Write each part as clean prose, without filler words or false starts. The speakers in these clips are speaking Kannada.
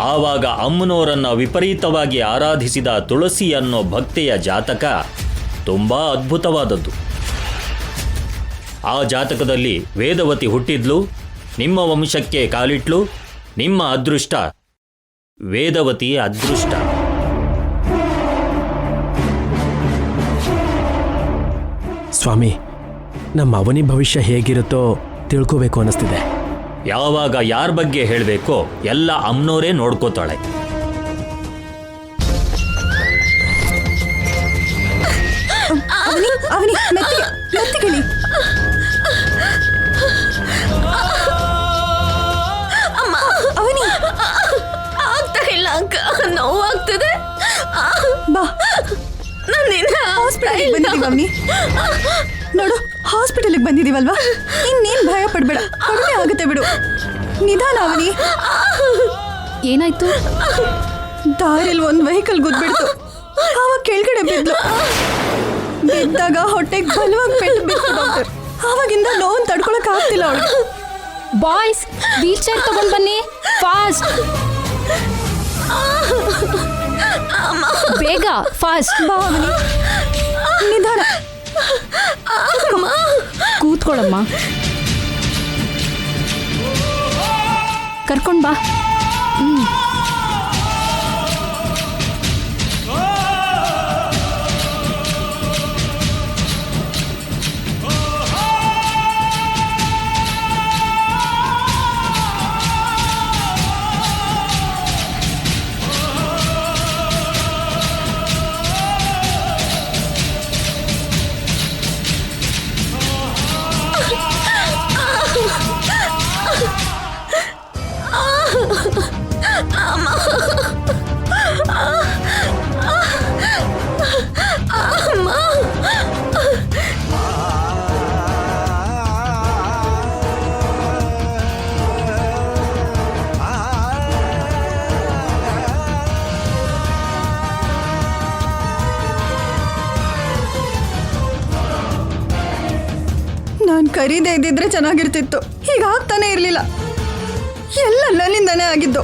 ಆವಾಗ ಅಮ್ಮನವರನ್ನ ವಿಪರೀತವಾಗಿ ಆರಾಧಿಸಿದ ತುಳಸಿ ಅನ್ನೋ ಭಕ್ತೆಯ ಜಾತಕ ತುಂಬ ಅದ್ಭುತವಾದದ್ದು. ಆ ಜಾತಕದಲ್ಲಿ ವೇದವತಿ ಹುಟ್ಟಿದ್ಲು, ನಿಮ್ಮ ವಂಶಕ್ಕೆ ಕಾಲಿಟ್ಲು, ನಿಮ್ಮ ಅದೃಷ್ಟ ವೇದವತಿ ಅದೃಷ್ಟ. ಸ್ವಾಮಿ, ನಮ್ಮ ಅವನಿ ಭವಿಷ್ಯ ಹೇಗಿರುತ್ತೋ ತಿಳ್ಕೋಬೇಕು ಅನ್ನಿಸ್ತಿದೆ. ಯಾವಾಗ ಯಾರ ಬಗ್ಗೆ ಹೇಳಬೇಕೋ ಎಲ್ಲ ಅಮ್ಮನವರೇ ನೋಡ್ಕೋತಾಳೆ. ಅವನಿ ಮೆತ್ತಿಗಿಳಿ. ಅವನಿ ಆಗ್ತಾ ಇಲ್ಲ ಅಕ್ಕ, ನೋವಾಗ್ತದೆ. ಬಾ, ಹಾಸ್ಪಿಟಲ್ಗೆ ಬಂದಿದ್ದೀವಿ ಅವನಿ. ನೋಡು, ಹಾಸ್ಪಿಟಲ್ಗೆ ಬಂದಿದ್ದೀವಲ್ವಾ, ಇನ್ನೇನ್ ಭಯ ಪಡ್ಬೇಡ, ಕಡಿಮೆ ಆಗುತ್ತೆ ಬಿಡು. ನಿಧಾನ ಅವನಿ. ಏನಾಯ್ತು? ದಾರಿಯಲ್ಲಿ ಒಂದು ವೆಹಿಕಲ್ ಗುದ್ಬಿಡ್ತು, ಆವಾಗ ಕೆಳಗಡೆ ಬಿದ್ಲು. ಬಿದ್ದಾಗ ಹೊಟ್ಟೆಗೆ ಬಲವಾಗಿ ಪೆಟ್ಟು ಬಿತ್ತು ಡಾಕ್ಟರ್. ಆವಾಗಿಂದ ನೋವು ತಡ್ಕೊಳಕ್ ಆಗ್ತಿಲ್ಲ ಅವಳಿಗೆ. ಬಾಯ್ಸ್, ವೀಲ್ ಚೇರ್ ತಗೊಂಡ್ ಬನ್ನಿ, ಫಾಸ್ಟ್. ಬೇಗ, ಫಾಸ್ಟ್. ಬಾ ಅವನಿ, ನಿಧಾನ. ಕೂತ್ಕೊಳಮ್ಮ, ಕರ್ಕೊಂಡ್ ಬಾ. ನಾನು ಕರೀದೇ ಇದ್ದಿದ್ರೆ ಚೆನ್ನಾಗಿರ್ತಿತ್ತು. ಹೀಗಾಗ್ತಾನೆ ಇರಲಿಲ್ಲ. ಎಲ್ಲ ನನ್ನಿಂದಾನೇ ಆಗಿದ್ದು.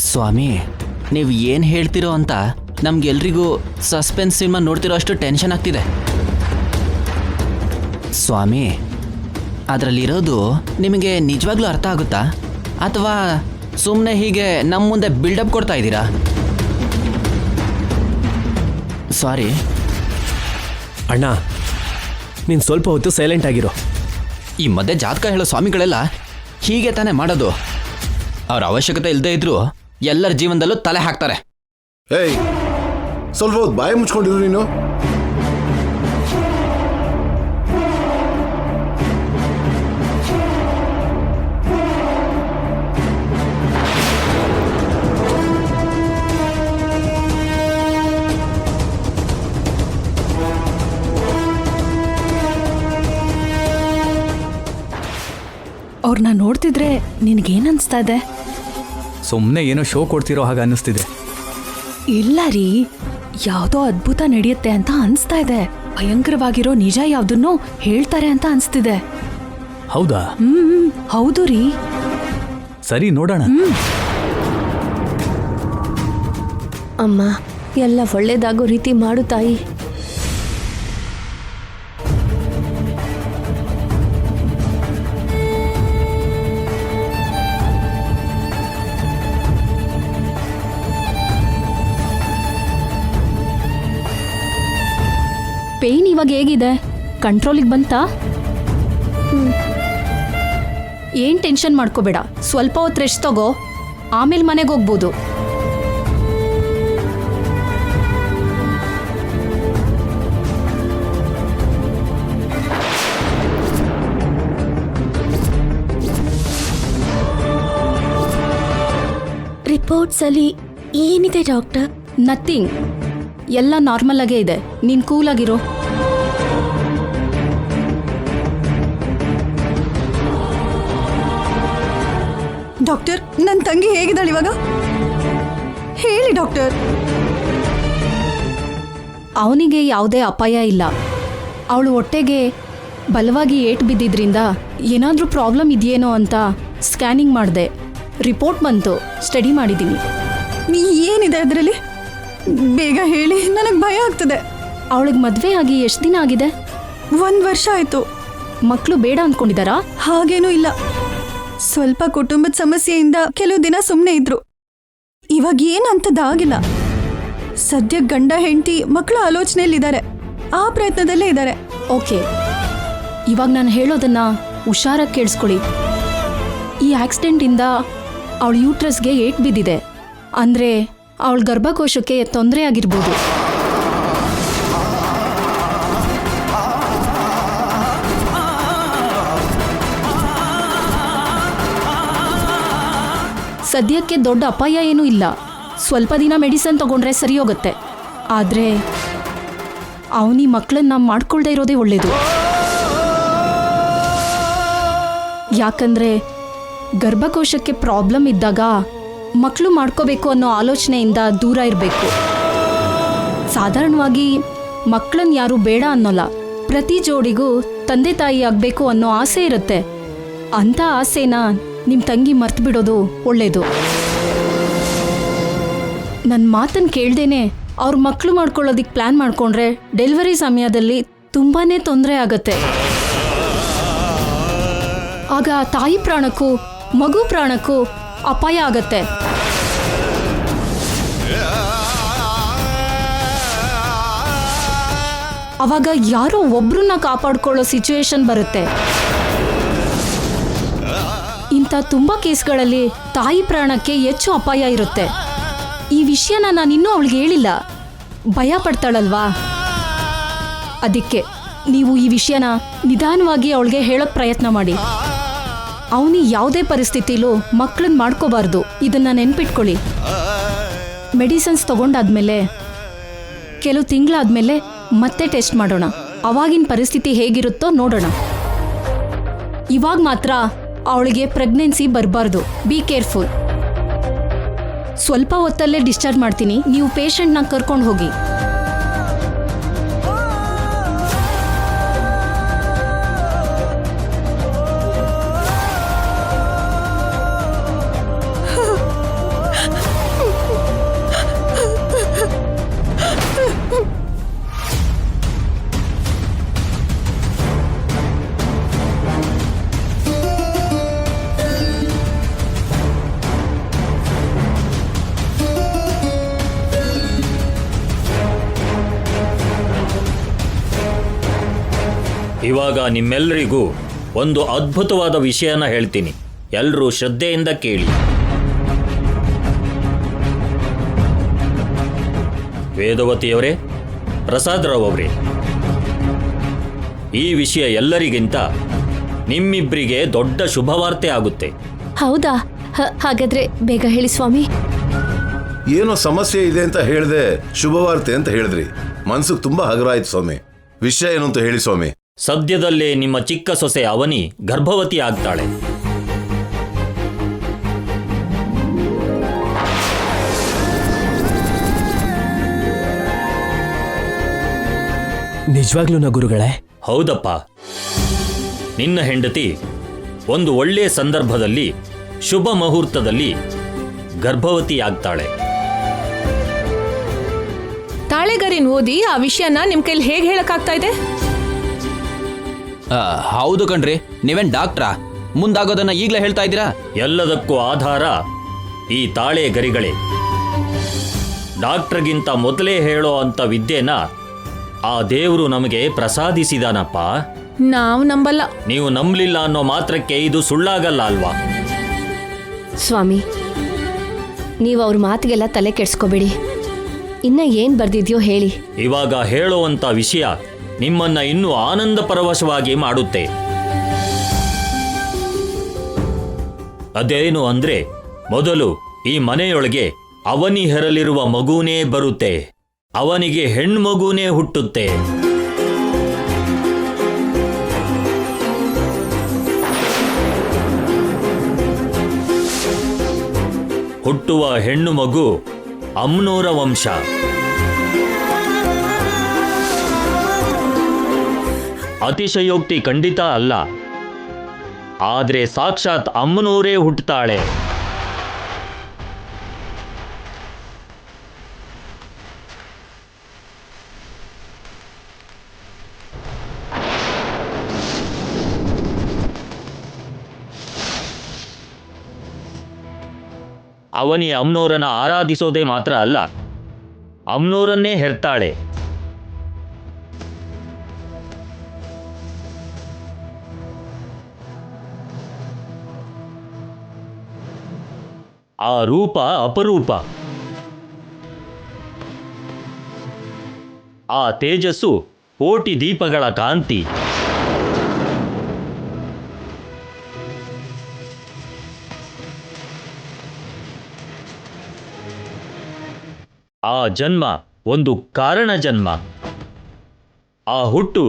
ಸ್ವಾಮಿ, ನೀವು ಏನು ಹೇಳ್ತಿರೋ ಅಂತ ನಮ್ಗೆಲ್ರಿಗೂ ಸಸ್ಪೆನ್ಸ್ ಸಿನಿಮಾ ನೋಡ್ತಿರೋ ಅಷ್ಟು ಟೆನ್ಷನ್ ಆಗ್ತಿದೆ. ಸ್ವಾಮಿ, ಅದರಲ್ಲಿರೋದು ನಿಮಗೆ ನಿಜವಾಗ್ಲೂ ಅರ್ಥ ಆಗುತ್ತಾ, ಅಥವಾ ಸುಮ್ಮನೆ ಹೀಗೆ ನಮ್ಮ ಮುಂದೆ ಬಿಲ್ಡಪ್ ಕೊಡ್ತಾ ಇದ್ದೀರಾ? ಸಾರಿ ಅಣ್ಣ, ನೀನು ಸ್ವಲ್ಪ ಹೊತ್ತು ಸೈಲೆಂಟ್ ಆಗಿರೋ. ಈ ಮಧ್ಯೆ ಜಾತಕ ಹೇಳೋ ಸ್ವಾಮಿಗಳೆಲ್ಲ ಹೀಗೆ ತಾನೇ ಮಾಡೋದು. ಅವ್ರ ಅವಶ್ಯಕತೆ ಇಲ್ಲದೆ ಇದ್ರೂ ಎಲ್ಲರ ಜೀವನದಲ್ಲೂ ತಲೆ ಹಾಕ್ತಾರೆ. ಏಯ್, ಸ್ವಲ್ಪ ಹೊತ್ತು ಬಾಯಿ ಮುಚ್ಕೊಂಡಿರು ನೀನು. ಅವ್ರನ್ನ ನೋಡ್ತಿದ್ರೆ ನಿನಗೇನು ಅನಿಸ್ತಾ ಇದೆ? ಸುಮ್ಮನೆ ಏನೋ ಶೋ ಕೊಡ್ತಿರೋ ಹಾಗೆ ಅನ್ನಿಸ್ತಿದೆ. ಇಲ್ಲ ರೀ, ಯಾವುದೋ ಅದ್ಭುತ ನಡೆಯುತ್ತೆ ಅಂತ ಅನಿಸ್ತಾ ಇದೆ. ಭಯಂಕರವಾಗಿರೋ ನಿಜ ಯಾವುದನ್ನೋ ಹೇಳ್ತಾರೆ ಅಂತ ಅನಿಸ್ತಿದೆ. ಹೌದಾ? ಹೌದು ರೀ. ಸರಿ, ನೋಡೋಣ. ಅಮ್ಮ, ಎಲ್ಲ ಒಳ್ಳೇದಾಗೋ ರೀತಿ ಮಾಡು ತಾಯಿ. ಪೇಯ್ನ್ ಇವಾಗ ಹೇಗಿದೆ? ಕಂಟ್ರೋಲಿಗೆ ಬಂತಾ? ಏನು ಟೆನ್ಷನ್ ಮಾಡ್ಕೋಬೇಡ, ಸ್ವಲ್ಪ ಹೊತ್ತು ರೆಸ್ಟ್ ತಗೋ, ಆಮೇಲೆ ಮನೆಗೆ ಹೋಗ್ಬೋದು. ರಿಪೋರ್ಟ್ಸ್ ಅಲ್ಲಿ ಏನಿದೆ ಡಾಕ್ಟರ್? ನಥಿಂಗ್, ಎಲ್ಲ ನಾರ್ಮಲ್ ಆಗೇ ಇದೆ. ನೀನು ಕೂಲಾಗಿರೋ. ಡಾಕ್ಟರ್, ನನ್ನ ತಂಗಿ ಹೇಗಿದ್ದಾಳೆ ಇವಾಗ? ಹೇಳಿ ಡಾಕ್ಟರ್. ಅವನಿಗೆ ಯಾವುದೇ ಅಪಾಯ ಇಲ್ಲ. ಅವಳು ಹೊಟ್ಟೆಗೆ ಬಲವಾಗಿ ಏಟು ಬಿದ್ದಿದ್ರಿಂದ ಏನಾದರೂ ಪ್ರಾಬ್ಲಮ್ ಇದೆಯೇನೋ ಅಂತ ಸ್ಕ್ಯಾನಿಂಗ್ ಮಾಡಿದೆ. ರಿಪೋರ್ಟ್ ಬಂತು, ಸ್ಟಡಿ ಮಾಡಿದ್ದೀನಿ. ಏನಿದೆ ಅದರಲ್ಲಿ? ಬೇಗ ಹೇಳಿ, ನನಗೆ ಭಯ ಆಗ್ತದೆ. ಅವಳಿಗೆ ಮದುವೆ ಆಗಿ ಎಷ್ಟು ದಿನ ಆಗಿದೆ? 1 ವರ್ಷ ಆಯ್ತು. ಮಕ್ಕಳು ಬೇಡ ಅಂದ್ಕೊಂಡಿದ್ದಾರಾ? ಹಾಗೇನೂ ಇಲ್ಲ. ಸ್ವಲ್ಪ ಕುಟುಂಬದ ಸಮಸ್ಯೆಯಿಂದ ಕೆಲವು ದಿನ ಸುಮ್ಮನೆ ಇದ್ರು. ಇವಾಗ ಏನಂತದ್ದಾಗಿಲ್ಲ. ಸದ್ಯ ಗಂಡ ಹೆಂಡತಿ ಮಕ್ಕಳ ಆಲೋಚನೆಯಲ್ಲಿದ್ದಾರೆ, ಆ ಪ್ರಯತ್ನದಲ್ಲೇ ಇದ್ದಾರೆ. ಓಕೆ, ಇವಾಗ ನಾನು ಹೇಳೋದನ್ನ ಹುಷಾರಾಗಿ ಕೇಳಿಸ್ಕೊಳ್ಳಿ. ಈ ಆಕ್ಸಿಡೆಂಟಿಂದ ಅವಳ ಯೂಟ್ರಸ್ಗೆ ಏಟ್ ಬಿದ್ದಿದೆ. ಅಂದರೆ ಅವಳ ಗರ್ಭಕೋಶಕ್ಕೆ ತೊಂದರೆ ಆಗಿರ್ಬೋದು. ಸದ್ಯಕ್ಕೆ ದೊಡ್ಡ ಅಪಾಯ ಏನೂ ಇಲ್ಲ. ಸ್ವಲ್ಪ ದಿನ ಮೆಡಿಸನ್ ತಗೊಂಡ್ರೆ ಸರಿ ಹೋಗುತ್ತೆ. ಆದರೆ ಅವನಿ ಮಕ್ಕಳನ್ನ ಮಾಡ್ಕೊಳ್ದೇ ಇರೋದೇ ಒಳ್ಳೇದು. ಯಾಕಂದ್ರೆ ಗರ್ಭಕೋಶಕ್ಕೆ ಪ್ರಾಬ್ಲಮ್ ಇದ್ದಾಗ ಮಕ್ಕಳು ಮಾಡ್ಕೋಬೇಕು ಅನ್ನೋ ಆಲೋಚನೆಯಿಂದ ದೂರ ಇರಬೇಕು. ಸಾಧಾರಣವಾಗಿ ಮಕ್ಕಳನ್ನ ಯಾರೂ ಬೇಡ ಅನ್ನೋಲ್ಲ. ಪ್ರತಿ ಜೋಡಿಗೂ ತಂದೆ ತಾಯಿ ಆಗಬೇಕು ಅನ್ನೋ ಆಸೆ ಇರುತ್ತೆ. ಅಂಥ ಆಸೆನ ನಿಮ್ಮ ತಂಗಿ ಮರ್ತು ಬಿಡೋದು ಒಳ್ಳೇದು. ನನ್ನ ಮಾತನ್ನು ಕೇಳ್ದೇನೆ ಅವ್ರ ಮಕ್ಕಳು ಮಾಡ್ಕೊಳ್ಳೋದಿಕ್ಕೆ ಪ್ಲ್ಯಾನ್ ಮಾಡ್ಕೊಂಡ್ರೆ ಡೆಲಿವರಿ ಸಮಯದಲ್ಲಿ ತುಂಬಾ ತೊಂದರೆ ಆಗತ್ತೆ. ಆಗ ತಾಯಿ ಪ್ರಾಣಕ್ಕೂ ಮಗು ಪ್ರಾಣಕ್ಕೂ ಅಪಾಯ ಆಗತ್ತೆ. ಅವಾಗ ಯಾರೋ ಒಬ್ರನ್ನ ಕಾಪಾಡ್ಕೊಳ್ಳೋ ಸಿಚುವೇಶನ್ ಬರುತ್ತೆ. ಇಂಥ ತುಂಬ ಕೇಸ್ಗಳಲ್ಲಿ ತಾಯಿ ಪ್ರಾಣಕ್ಕೆ ಹೆಚ್ಚು ಅಪಾಯ ಇರುತ್ತೆ. ಈ ವಿಷಯನ ನಾನಿನ್ನೂ ಅವಳಿಗೆ ಹೇಳಿಲ್ಲ. ಭಯ ಪಡ್ತಾಳಲ್ವಾ, ಅದಕ್ಕೆ ನೀವು ಈ ವಿಷಯನ ನಿಧಾನವಾಗಿ ಅವಳಿಗೆ ಹೇಳೋಕ್ಕೆ ಪ್ರಯತ್ನ ಮಾಡಿ. ಅವನಿ ಯಾವುದೇ ಪರಿಸ್ಥಿತಿಲೂ ಮಕ್ಕಳನ್ನ ಮಾಡ್ಕೋಬಾರ್ದು. ಇದನ್ನು ನೆನ್ಪಿಟ್ಕೊಳ್ಳಿ. ಮೆಡಿಸಿನ್ಸ್ ತಗೊಂಡಾದ್ಮೇಲೆ ಕೆಲವು ತಿಂಗಳಾದ್ಮೇಲೆ ಮತ್ತೆ ಟೆಸ್ಟ್ ಮಾಡೋಣ. ಅವಾಗಿನ ಪರಿಸ್ಥಿತಿ ಹೇಗಿರುತ್ತೋ ನೋಡೋಣ. ಇವಾಗ ಮಾತ್ರ ಅವಳಿಗೆ ಪ್ರೆಗ್ನೆನ್ಸಿ ಬರಬಾರ್ದು. Be careful. ಸ್ವಲ್ಪ ಹೊತ್ತಲ್ಲೇ ಡಿಸ್ಚಾರ್ಜ್ ಮಾಡ್ತೀನಿ. ನೀವು ಪೇಷಂಟ್ನ ಕರ್ಕೊಂಡು ಹೋಗಿ. ಇವಾಗ ನಿಮ್ಮೆಲ್ಲರಿಗೂ ಒಂದು ಅದ್ಭುತವಾದ ವಿಷಯನ ಹೇಳ್ತೀನಿ. ಎಲ್ಲರೂ ಶ್ರದ್ಧೆಯಿಂದ ಕೇಳಿ. ವೇದವತಿಯವರೇ, ಪ್ರಸಾದ್ ರಾವ್ ಅವರೇ, ಈ ವಿಷಯ ಎಲ್ಲರಿಗಿಂತ ನಿಮ್ಮಿಬ್ಬರಿಗೆ ದೊಡ್ಡ ಶುಭವಾರ್ತೆ ಆಗುತ್ತೆ. ಹೌದಾ? ಹಾಗಾದ್ರೆ ಬೇಗ ಹೇಳಿ ಸ್ವಾಮಿ. ಏನೋ ಸಮಸ್ಯೆ ಇದೆ ಅಂತ ಹೇಳಿದೆ, ಶುಭವಾರ್ತೆ ಅಂತ ಹೇಳಿದ್ರಿ. ಮನ್ಸಿಗೆ ತುಂಬಾ ಹಗರ ಆಯ್ತು ಸ್ವಾಮಿ. ವಿಷಯ ಏನು ಅಂತ ಹೇಳಿ ಸ್ವಾಮಿ. ಸದ್ಯದಲ್ಲೇ ನಿಮ್ಮ ಚಿಕ್ಕ ಸೊಸೆ ಅವನಿ ಗರ್ಭವತಿ ಆಗ್ತಾಳೆ. ನಿಜವಾಗ್ಲೂನಾ ಗುರುಗಳೇ? ಹೌದಪ್ಪ. ನಿನ್ನ ಹೆಂಡತಿ ಒಂದು ಒಳ್ಳೆಯ ಸಂದರ್ಭದಲ್ಲಿ, ಶುಭ ಮುಹೂರ್ತದಲ್ಲಿ ಗರ್ಭವತಿ ಆಗ್ತಾಳೆ. ತಾಳೆಗರಿನ್ ಓದಿ ಆ ವಿಷಯನ ನಿಮ್ ಕೈಲಿ ಹೇಗೆ ಹೇಳಕ್ಕಾಗ್ತಾ ಇದೆ? ಹೌದು ಕಣ್ರಿ, ನೀವೇನ್ ಡಾಕ್ಟ್ರಾ? ಮುಂದಾಗೋದನ್ನ ಈಗಲೇ ಹೇಳ್ತಾ ಇದ್ದೀರಾ? ಎಲ್ಲದಕ್ಕೂ ಆಧಾರ ಈ ತಾಳೆ ಗರಿಗಳೇ. ಡಾಕ್ಟರ್ಗಿಂತ ಮೊದಲೇ ಹೇಳೋ ಅಂತ ವಿದ್ಯೆನ ಆ ದೇವರು ನಮಗೆ ಪ್ರಸಾದಿಸಿದಾನಪ್ಪ. ನಾವು ನಂಬಲ್ಲ. ನೀವು ನಂಬಲಿಲ್ಲ ಅನ್ನೋ ಮಾತ್ರಕ್ಕೆ ಇದು ಸುಳ್ಳಾಗಲ್ಲ ಅಲ್ವಾ? ಸ್ವಾಮಿ, ನೀವು ಅವ್ರ ಮಾತಿಗೆಲ್ಲ ತಲೆ ಕೆಡ್ಸ್ಕೋಬೇಡಿ. ಇನ್ನ ಏನ್ ಬರ್ದಿದ್ಯೋ ಹೇಳಿ. ಇವಾಗ ಹೇಳುವಂತ ವಿಷಯ ನಿಮ್ಮನ್ನ ಇನ್ನೂ ಆನಂದ ಪರವಶವಾಗಿ ಮಾಡುತ್ತೆ. ಅದೇನು ಅಂದ್ರೆ, ಮೊದಲು ಈ ಮನೆಯೊಳಗೆ ಅವನಿ ಹೆರಲಿರುವ ಮಗುನೇ ಬರುತ್ತೆ. ಅವನಿಗೆ ಹೆಣ್ಮಗುನೇ ಹುಟ್ಟುತ್ತೆ. ಹುಟ್ಟುವ ಹೆಣ್ಣು ಮಗು ಅಮ್ನೋರ ವಂಶ. ಅತಿಶಯೋಕ್ತಿ ಖಂಡಿತ ಅಲ್ಲ, ಆದರೆ ಸಾಕ್ಷಾತ್ ಅಮ್ಮನೋರೇ ಹುಟ್ಟುತ್ತಾಳೆ. ಅವನಿ ಅಮ್ನೋರನ್ನ ಆರಾಧಿಸೋದೇ ಮಾತ್ರ ಅಲ್ಲ, ಅಮ್ನೋರನ್ನೇ ಹೆರ್ತಾಳೆ. ಆ ರೂಪ ಅಪರೂಪ, ಆ ತೇಜಸ್ಸು ಕೋಟಿ ದೀಪಗಳ ಕಾಂತಿ. ಆ ಜನ್ಮ ಒಂದು ಕಾರಣ ಜನ್ಮ, ಆ ಹುಟ್ಟು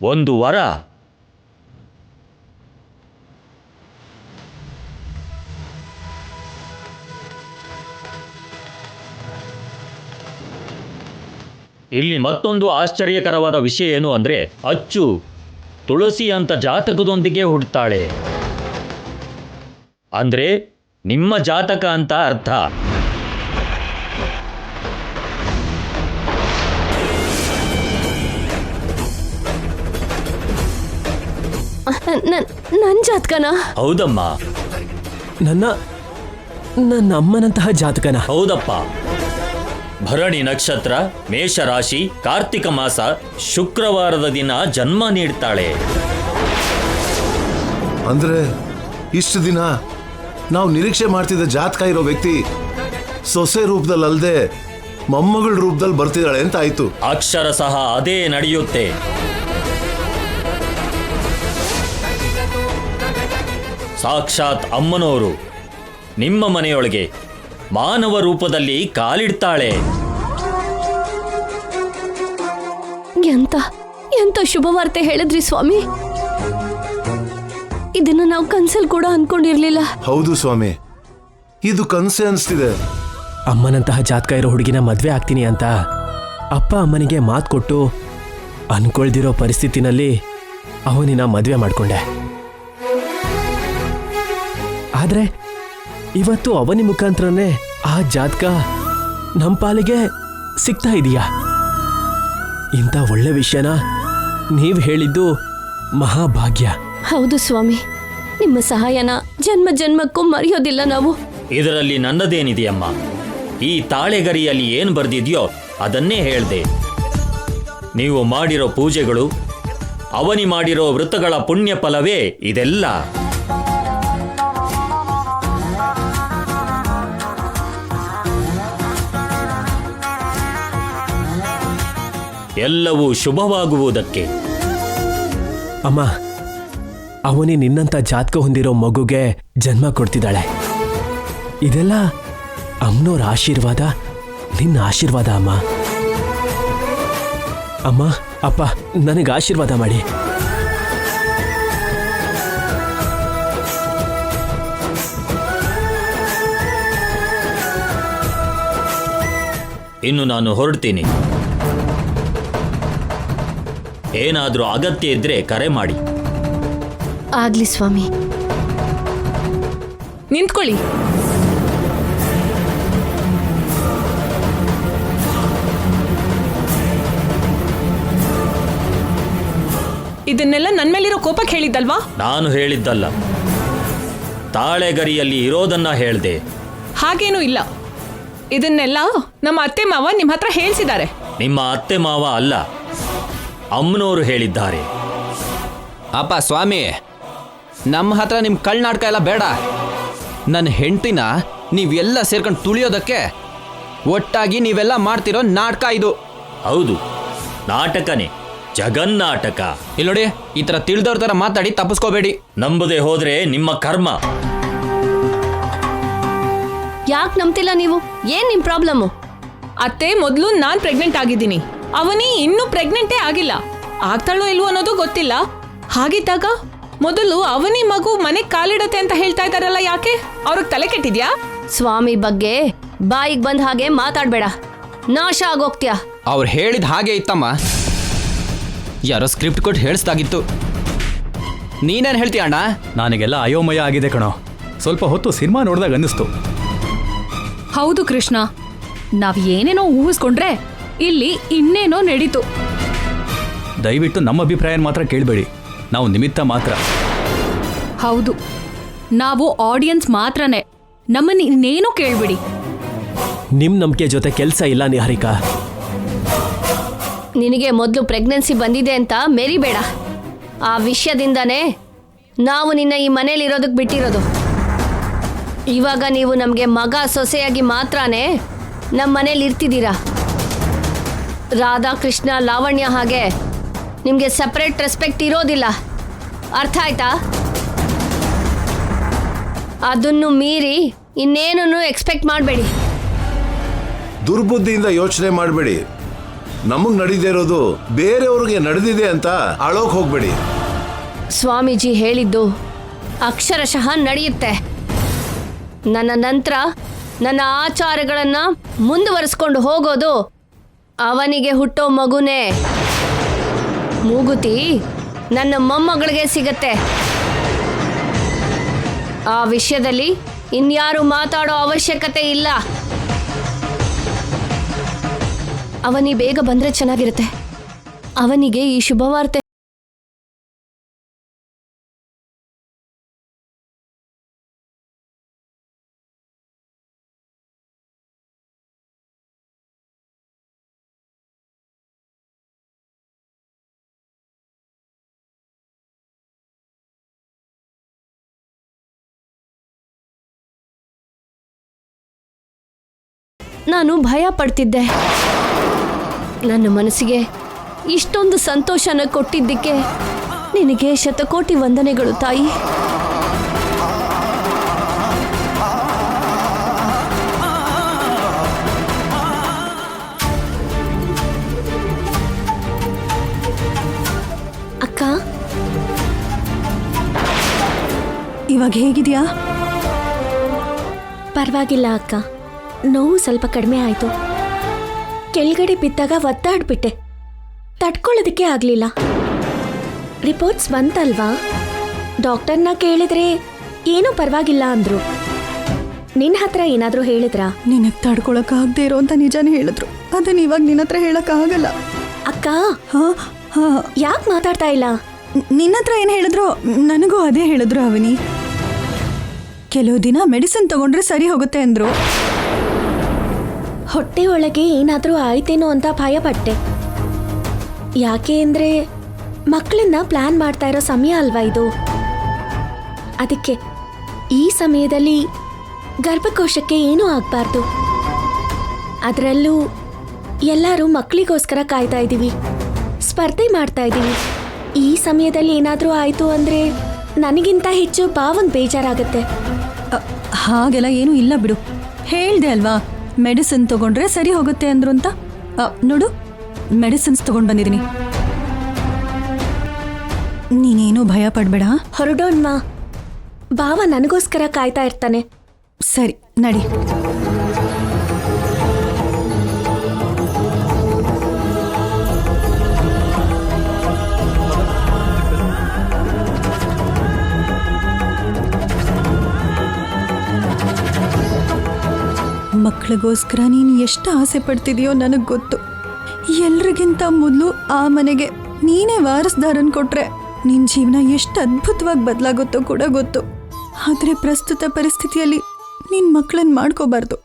ಒಂದು ವರ. ಇಲ್ಲಿ ಮತ್ತೊಂದು ಆಶ್ಚರ್ಯಕರವಾದ ವಿಷಯ ಏನು ಅಂದರೆ, ಅಚ್ಚು ತುಳಸಿ ಅಂತ ಜಾತಕದೊಂದಿಗೆ ಹುಟ್ಟುತ್ತಾಳೆ. ಅಂದರೆ ನಿಮ್ಮ ಜಾತಕ ಅಂತ ಅರ್ಥ. ನನ್ ಜಾತಕನ? ಹೌದಮ್ಮ. ನನ್ನ ಅಮ್ಮನಂತಹ ಜಾತಕನ? ಹೌದಪ್ಪ. ಭರಣಿ ನಕ್ಷತ್ರ, ಮೇಷರಾಶಿ, ಕಾರ್ತಿಕ ಮಾಸ, ಶುಕ್ರವಾರದ ದಿನ ಜನ್ಮ ನೀಡ್ತಾಳೆ. ಅಂದ್ರೆ ಇಷ್ಟು ದಿನ ನಾವು ನಿರೀಕ್ಷೆ ಮಾಡ್ತಿದ್ದ ಜಾತಕ ಇರೋ ವ್ಯಕ್ತಿ ಸೊಸೆ ರೂಪದಲ್ಲಿ ಅಲ್ಲದೆ ಮೊಮ್ಮಗಳ ರೂಪದಲ್ಲಿ ಬರ್ತಿದ್ದಾಳೆ ಅಂತ ಆಯ್ತು. ಅಕ್ಷರ ಸಹ ಅದೇ ನಡೆಯುತ್ತೆ. ಸಾಕ್ಷಾತ್ ಅಮ್ಮನವರು ನಿಮ್ಮ ಮನೆಯೊಳಗೆ ಮಾನವ ರೂಪದಲ್ಲಿ ಕಾಲಿಡ್ತಾಳೆ. ಎಂತ ಶುಭವಾರ್ತೆ ಹೇಳಿದ್ರಿ ಸ್ವಾಮಿ. ಇದನ್ನ ನಾವು ಕನ್ಸಲ್ ಕೂಡ ಅನ್ಕೊಂಡಿರ್ಲಿಲ್ಲ. ಹೌದು ಸ್ವಾಮಿ, ಇದು ಕನಸೆ ಅನಿಸ್ತಿದೆ. ಅಮ್ಮನಂತಹ ಜಾತಕ ಇರೋ ಹುಡುಗಿನ ಮದ್ವೆ ಆಗ್ತೀನಿ ಅಂತ ಅಪ್ಪ ಅಮ್ಮನಿಗೆ ಮಾತು ಕೊಟ್ಟು ಅನ್ಕೊಳ್ದಿರೋ ಪರಿಸ್ಥಿತಿನಲ್ಲಿ ಅವನಿನ ಮದ್ವೆ ಮಾಡ್ಕೊಂಡೆ. ಆದ್ರೆ ಇವತ್ತು ಅವನಿ ಮುಖಾಂತರನೇ ಆ ಜಾತಕ ನಮ್ಮ ಪಾಲಿಗೆ ಸಿಗ್ತಾ ಇದೆಯಾ? ಇಂಥ ಒಳ್ಳೆ ವಿಷಯನ ನೀವು ಹೇಳಿದ್ದು ಮಹಾಭಾಗ್ಯ. ಹೌದು ಸ್ವಾಮಿ, ನಿಮ್ಮ ಸಹಾಯನ ಜನ್ಮ ಜನ್ಮಕ್ಕೂ ಮರೆಯೋದಿಲ್ಲ ನಾವು. ಇದರಲ್ಲಿ ನನ್ನದೇನಿದೆಯಮ್ಮ? ಈ ತಾಳೆಗರಿಯಲ್ಲಿ ಏನು ಬರ್ದಿದೆಯೋ ಅದನ್ನೇ ಹೇಳ್ದೆ. ನೀವು ಮಾಡಿರೋ ಪೂಜೆಗಳು, ಅವನಿ ಮಾಡಿರೋ ವೃತ್ತಗಳ ಪುಣ್ಯ ಫಲವೇ ಇದೆಲ್ಲ. ಎಲ್ಲವೂ ಶುಭವಾಗುವುದಕ್ಕೆ. ಅಮ್ಮ, ಅವನಿ ನಿನ್ನಂತ ಜಾತಕ ಹೊಂದಿರೋ ಮಗುಗೆ ಜನ್ಮ ಕೊಡ್ತಿದ್ದಾಳೆ. ಇದೆಲ್ಲ ಅಮ್ಮನೋರ ಆಶೀರ್ವಾದ, ನಿನ್ನ ಆಶೀರ್ವಾದ ಅಮ್ಮ. ಅಮ್ಮ, ಅಪ್ಪ, ನನಗೆ ಆಶೀರ್ವಾದ ಮಾಡಿ. ಇನ್ನು ನಾನು ಹೊರಡ್ತೀನಿ. ಏನಾದರೂ ಅಗತ್ಯ ಇದ್ರೆ ಕರೆ ಮಾಡಿ. ಆಗ್ಲಿ ಸ್ವಾಮಿ. ನಿಂತ್ಕೊಳ್ಳಿ. ಇದನ್ನೆಲ್ಲ ನನ್ ಮೇಲಿರೋ ಕೋಪಕ್ಕೆ ಹೇಳಿದ್ದಲ್ವಾ? ನಾನು ಹೇಳಿದ್ದಲ್ಲ, ತಾಳೆಗರಿಯಲ್ಲಿ ಇರೋದನ್ನ ಹೇಳ್ದೆ. ಹಾಗೇನೂ ಇಲ್ಲ. ಇದನ್ನೆಲ್ಲ ನಮ್ಮ ಅತ್ತೆ ಮಾವ ನಿಮ್ಮ ಹತ್ರ ಹೇಳ್ಸಿದ್ದಾರೆ. ನಿಮ್ಮ ಅತ್ತೆ ಮಾವ ಅಲ್ಲ, ಅಮ್ಮನವರು ಹೇಳಿದ್ದಾರೆ. ಅಪ್ಪ ಸ್ವಾಮಿ, ನಮ್ಮ ಹತ್ರ ನಿಮ್ಮ ಕಳ್ನಾಟಕ ಎಲ್ಲ ಬೇಡ. ನನ್ನ ಹೆಂಡತಿನ ನೀವೆಲ್ಲ ಸೇರ್ಕೊಂಡು ತುಳಿಯೋದಕ್ಕೆ ಒಟ್ಟಾಗಿ ನೀವೆಲ್ಲ ಮಾಡ್ತಿರೋ ನಾಟಕ ಇದು. ಹೌದು, ನಾಟಕನೇ, ಜಗನ್ನಾಟಕ. ಇಲ್ಲಿ ನೋಡಿ, ಈ ಥರ ತಿಳಿದವ್ರ ಥರ ಮಾತಾಡಿ ತಪ್ಪಿಸ್ಕೋಬೇಡಿ. ನಂಬದೆ ಹೋದ್ರೆ ನಿಮ್ಮ ಕರ್ಮ. ಯಾಕೆ ನಂಬ್ತಿಲ್ಲ ನೀವು? ಏನ್ ನಿಮ್ ಪ್ರಾಬ್ಲಮ್? ಅತ್ತೆ, ಮೊದಲು ನಾನ್ ಪ್ರೆಗ್ನೆಂಟ್ ಆಗಿದ್ದೀನಿ. ಅವನಿ ಇನ್ನೂ ಪ್ರೆಗ್ನೆಂಟೇ ಆಗಿಲ್ಲ. ಆಗ್ತಾಳೋ ಇಲ್ವೋ ಅನ್ನೋದು ಗೊತ್ತಿಲ್ಲ. ಹಾಗಿದ್ದಾಗ ಮೊದಲು ಅವನಿ ಮಗು ಮನೆಗೆ ಕಾಲಿಡತ್ತೆ ಅಂತ ಹೇಳ್ತಾ ಇದ್ದಾರಲ್ಲ, ಯಾಕೆ? ಅವ್ರಿಗೆ ತಲೆ ಕೆಟ್ಟಿದ್ಯಾ? ಸ್ವಾಮಿ ಬಗ್ಗೆ ಬಾಯಿಗೆ ಬಂದ ಹಾಗೆ ಮಾತಾಡ್ಬೇಡ, ನಾಶ ಆಗೋಗ್ತೀಯ. ಅವ್ರು ಹೇಳಿದ ಹಾಗೆ ಇತ್ತಮ್ಮ. ಯಾರೋ ಸ್ಕ್ರಿಪ್ಟ್ ಕೊಟ್ಟು ಹೇಳಿಸ್ದಾಗಿತ್ತು. ನೀನೇನು ಹೇಳ್ತೀಯ ಅಣ್ಣ? ನನಗೆಲ್ಲ ಅಯೋಮಯ ಆಗಿದೆ ಕಣೋ. ಸ್ವಲ್ಪ ಹೊತ್ತು ಸಿನಿಮಾ ನೋಡಿದಾಗ ಅನ್ನಿಸ್ತು. ಹೌದು ಕೃಷ್ಣ, ನಾವ್ ಏನೇನೋ ಊಹಿಸ್ಕೊಂಡ್ರೆ ಇಲ್ಲಿ ಇನ್ನೇನೋ ನಡೀತು. ದಯವಿಟ್ಟು ನಮ್ಮ ಅಭಿಪ್ರಾಯ ಮಾತ್ರ ಕೇಳಬೇಡಿ, ನಾವು ನಿಮಿತ್ತ ಮಾತ್ರ. ಹೌದು, ನಾವು ಆಡಿಯನ್ಸ್ ಮಾತ್ರನೇ, ನಮ್ಮನ್ನ ಇನ್ನೇನೋ ಕೇಳ್ಬಿಡಿ. ನಿಮ್ ನಂಬಿಕೆ ಜೊತೆ ಕೆಲಸ ಇಲ್ಲ ನಿಹಾರಿಕಾ. ನಿನಗೆ ಮೊದಲು ಪ್ರೆಗ್ನೆನ್ಸಿ ಬಂದಿದೆ ಅಂತ ಮೆರಿಬೇಡ. ಆ ವಿಷಯದಿಂದನೇ ನಾವು ನಿನ್ನ ಈ ಮನೇಲಿ ಇರೋದಕ್ಕೆ ಬಿಟ್ಟಿರೋದು. ಇವಾಗ ನೀವು ನಮಗೆ ಮಗ ಸೊಸೆಯಾಗಿ ಮಾತ್ರನೇ ನಮ್ಮ ಮನೇಲಿ ಇರ್ತಿದ್ದೀರಾ. ರಾಧಾ, ಕೃಷ್ಣ, ಲಾವಣ್ಯ ಹಾಗೆ ನಿಮಗೆ ಸಪ್ರೇಟ್ ರೆಸ್ಪೆಕ್ಟ್ ಇರೋದಿಲ್ಲ. ಅರ್ಥ ಆಯ್ತಾ? ಅದನ್ನು ಮೀರಿ ಇನ್ನೇನೂ ಎಕ್ಸ್ಪೆಕ್ಟ್ ಮಾಡಬೇಡಿ. ದುರ್ಬುದ್ಧಿಯಿಂದ ಯೋಚನೆ ಮಾಡಬೇಡಿ. ನಮಗ್ ನಡೀದೇ ಇರೋದು ಬೇರೆಯವ್ರಿಗೆ ನಡೆದಿದೆ ಅಂತ ಅಳೋಕ್ ಹೋಗ್ಬೇಡಿ. ಸ್ವಾಮೀಜಿ ಹೇಳಿದ್ದು ಅಕ್ಷರಶಃ ನಡೆಯುತ್ತೆ. ನನ್ನ ನಂತರ ನನ್ನ ಆಚಾರಗಳನ್ನು ಮುಂದುವರಿಸ್ಕೊಂಡು ಹೋಗೋದು ಅವನಿಗೆ ಹುಟ್ಟೋ ಮಗುನೇ. ಮೂಗುತಿ ನನ್ನ ಮೊಮ್ಮಗಳಿಗೆ ಸಿಗತ್ತೆ. ಆ ವಿಷಯದಲ್ಲಿ ಇನ್ಯಾರು ಮಾತಾಡೋ ಅವಶ್ಯಕತೆ ಇಲ್ಲ. ಅವನಿ ಬೇಗ ಬಂದ್ರೆ ಚೆನ್ನಾಗಿರುತ್ತೆ. ಅವನಿಗೆ ಈ ಶುಭವಾರ್ತೆ. ನಾನು ಭಯ ಪಡ್ತಿದ್ದೆ. ನನ್ನ ಮನಸ್ಸಿಗೆ ಇಷ್ಟೊಂದು ಸಂತೋಷನ ಕೊಟ್ಟಿದ್ದಕ್ಕೆ ನಿನಗೆ ಶತಕೋಟಿ ವಂದನೆಗಳು ತಾಯಿ. ಅಕ್ಕ, ಇವಾಗ ಹೇಗಿದ್ಯಾ? ಪರವಾಗಿಲ್ಲ ಅಕ್ಕ, ನೋವು ಸ್ವಲ್ಪ ಕಡಿಮೆ ಆಯಿತು. ಕೆಳಗಡೆ ಬಿದ್ದಾಗ ಒದ್ದಾಡ್ಬಿಟ್ಟೆ, ತಡ್ಕೊಳ್ಳೋದಕ್ಕೆ ಆಗಲಿಲ್ಲ. ರಿಪೋರ್ಟ್ಸ್ ಬಂತಲ್ವಾ? ಡಾಕ್ಟರ್ನ ಕೇಳಿದ್ರೆ ಏನೂ ಪರವಾಗಿಲ್ಲ ಅಂದರು. ನಿನ್ನ ಹತ್ರ ಏನಾದರೂ ಹೇಳಿದ್ರಾ? ನಿನಗೆ ತಡ್ಕೊಳಕ್ಕಾಗದೇ ಇರೋ ಅಂತ ನಿಜಾನೇ ಹೇಳಿದ್ರು. ಅದನ್ನ ಇವಾಗ ನಿನ್ನ ಹತ್ರ ಹೇಳಕ್ಕಾಗಲ್ಲ. ಅಕ್ಕ, ಹಾ ಹಾ, ಯಾಕೆ ಮಾತಾಡ್ತಾ ಇಲ್ಲ? ನಿನ್ನ ಹತ್ರ ಏನು ಹೇಳಿದ್ರು? ನನಗೂ ಅದೇ ಹೇಳಿದ್ರು ಅವನಿ. ಕೆಲವು ದಿನ ಮೆಡಿಸಿನ್ ತಗೊಂಡ್ರೆ ಸರಿ ಹೋಗುತ್ತೆ ಅಂದ್ರು. ಹೊಟ್ಟೆ ಒಳಗೆ ಏನಾದರೂ ಆಯ್ತೇನೋ ಅಂತ ಭಯಪಟ್ಟೆ. ಯಾಕೆ ಅಂದರೆ ಮಕ್ಕಳನ್ನ ಪ್ಲಾನ್ ಮಾಡ್ತಾ ಇರೋ ಸಮಯ ಅಲ್ವಾ ಇದು. ಅದಕ್ಕೆ ಈ ಸಮಯದಲ್ಲಿ ಗರ್ಭಕೋಶಕ್ಕೆ ಏನೂ ಆಗಬಾರ್ದು. ಅದರಲ್ಲೂ ಎಲ್ಲರೂ ಮಕ್ಕಳಿಗೋಸ್ಕರ ಕಾಯ್ತಾ ಇದ್ದೀವಿ, ಸ್ಪರ್ಧೆ ಮಾಡ್ತಾ ಇದ್ದೀವಿ. ಈ ಸಮಯದಲ್ಲಿ ಏನಾದರೂ ಆಯಿತು ಅಂದರೆ ನನಗಿಂತ ಹೆಚ್ಚು ಭಾವನ್ ಬೇಜಾರಾಗುತ್ತೆ. ಹಾಗೆಲ್ಲ ಏನೂ ಇಲ್ಲ ಬಿಡು. ಹೇಳ್ದೆ ಅಲ್ವಾ, ಮೆಡಿಸಿನ್ ತಗೊಂಡ್ರೆ ಸರಿ ಹೋಗುತ್ತೆ ಅಂದ್ರು ಅಂತ. ನೋಡು, ಮೆಡಿಸಿನ್ಸ್ ತಗೊಂಡು ಬಂದಿದ್ದೀನಿ. ನೀನೇನು ಭಯ ಪಡಬೇಡ. ಹೊರಡೋಣ್ವಾ, ಭಾವ ನನಗೋಸ್ಕರ ಕಾಯ್ತಾ ಇರ್ತಾನೆ. ಸರಿ, ನಡಿ. ಮಕ್ಕಳಿಗೋಸ್ಕರ ನೀನು ಎಷ್ಟು ಆಸೆ ಪಡ್ತಿದೆಯೋ ನನಗೆ ಗೊತ್ತು. ಎಲ್ರಿಗಿಂತ ಮೊದಲು ಆ ಮನೆಗೆ ನೀನೇ ವಾರಸ್ದಾರನ್ ಕೊಟ್ರೆ ನಿನ್ನ ಜೀವನ ಎಷ್ಟು ಅದ್ಭುತವಾಗಿ ಬದಲಾಗುತ್ತೋ ಕೂಡ ಗೊತ್ತು. ಆದರೆ ಪ್ರಸ್ತುತ ಪರಿಸ್ಥಿತಿಯಲ್ಲಿ ನಿನ್ನ ಮಕ್ಕಳನ್ನ ಮಾಡ್ಕೋಬಾರ್ದು.